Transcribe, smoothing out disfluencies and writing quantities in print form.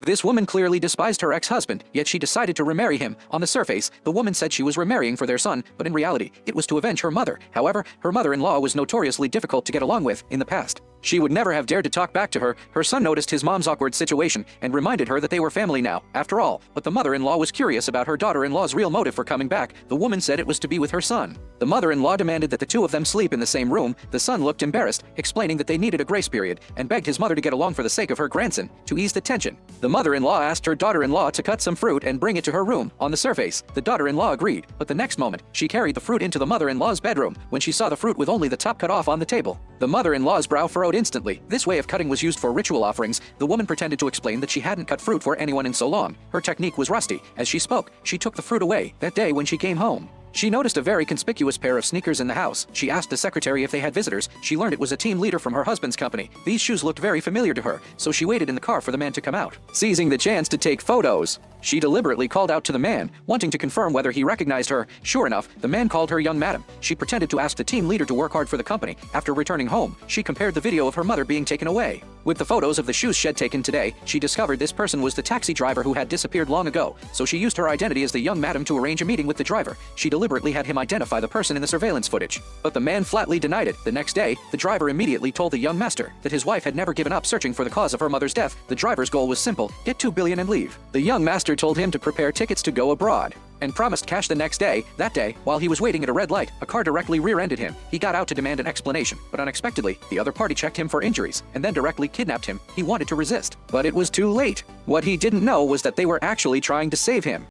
This woman clearly despised her ex-husband, yet she decided to remarry him. On the surface, the woman said she was remarrying for their son, but in reality, it was to avenge her mother. However, her mother-in-law was notoriously difficult to get along with in the past. She would never have dared to talk back to her. Her son noticed his mom's awkward situation and reminded her that they were family now, after all. But the mother-in-law was curious about her daughter-in-law's real motive for coming back. The woman said it was to be with her son. The mother-in-law demanded that the two of them sleep in the same room. The son looked embarrassed, explaining that they needed a grace period, and begged his mother to get along for the sake of her grandson, to ease the tension. The mother-in-law asked her daughter-in-law to cut some fruit and bring it to her room. On the surface, the daughter-in-law agreed, but the next moment, she carried the fruit into the mother-in-law's bedroom when she saw the fruit with only the top cut off on the table. The mother-in-law's brow furrowed instantly. This way of cutting was used for ritual offerings. The woman pretended to explain that she hadn't cut fruit for anyone in so long. Her technique was rusty. As she spoke, she took the fruit away that day when she came home. She noticed a very conspicuous pair of sneakers in the house. She asked the secretary if they had visitors. She learned it was a team leader from her husband's company. These shoes looked very familiar to her, so she waited in the car for the man to come out. Seizing the chance to take photos, she deliberately called out to the man, wanting to confirm whether he recognized her. Sure enough, the man called her young madam. She pretended to ask the team leader to work hard for the company. After returning home, she compared the video of her mother being taken away with the photos of the shoes shed taken today. She discovered this person was the taxi driver who had disappeared long ago, so she used her identity as the young madam to arrange a meeting with the driver. She deliberately had him identify the person in the surveillance footage, but the man flatly denied it. The next day, the driver immediately told the young master that his wife had never given up searching for the cause of her mother's death. The driver's goal was simple: get 2 billion and leave. The young master told him to prepare tickets to go abroad and promised cash the next day. That day, while he was waiting at a red light, a car directly rear-ended him. He got out to demand an explanation, but unexpectedly, the other party checked him for injuries and then directly kidnapped him. He wanted to resist, but it was too late. What he didn't know was that they were actually trying to save him.